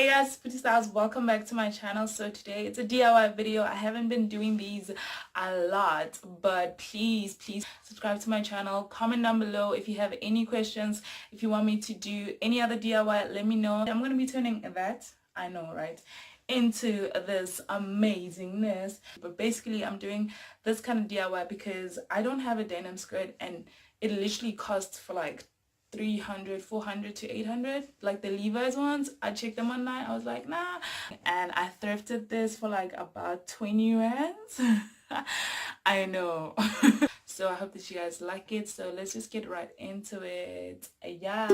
Hey guys, Phutistyles, welcome back to my channel. So today it's a DIY video. I haven't been doing these a lot, but please subscribe to my channel. Comment down below if you have any questions. If you want me to do any other DIY, let me know. I'm going to be turning that, I know, right, into this amazingness. But basically I'm doing this kind of DIY because I don't have a denim skirt and it literally costs for like 300, 400 to 800, like the Levi's ones. I checked them online. I was like, nah. And I thrifted this for like about 20 rands. I know. So I hope that you guys like it. So let's just get right into it. Yeah.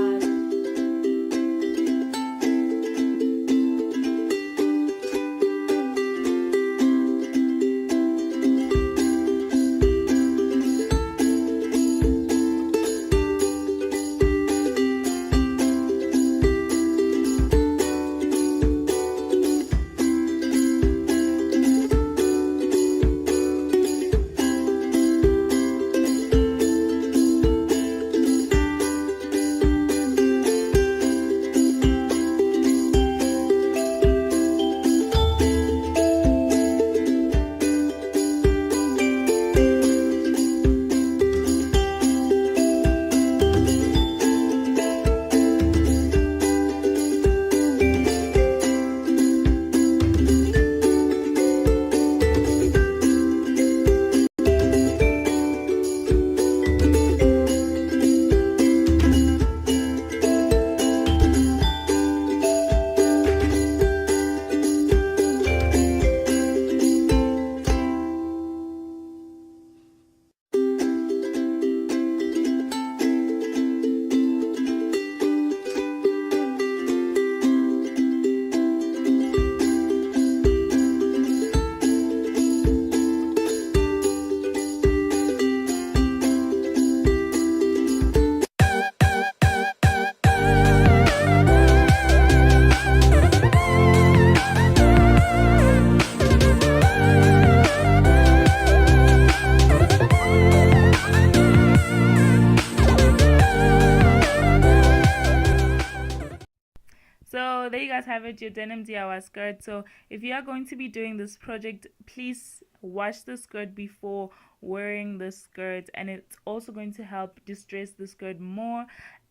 So there you guys have it, your denim DIY skirt. So if you are going to be doing this project, please wash the skirt before wearing the skirt, and it's also going to help distress the skirt more.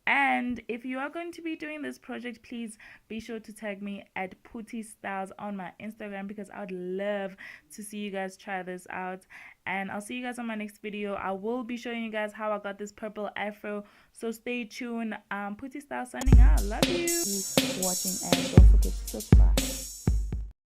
And if you are going to be doing this project, please be sure to tag me at Phutistyles on my Instagram, because I would love to see you guys try this out. And I'll see you guys on my next video. I will be showing you guys how I got this purple afro, so stay tuned. Phutistyles signing out. Love you. Keep watching and don't forget to subscribe.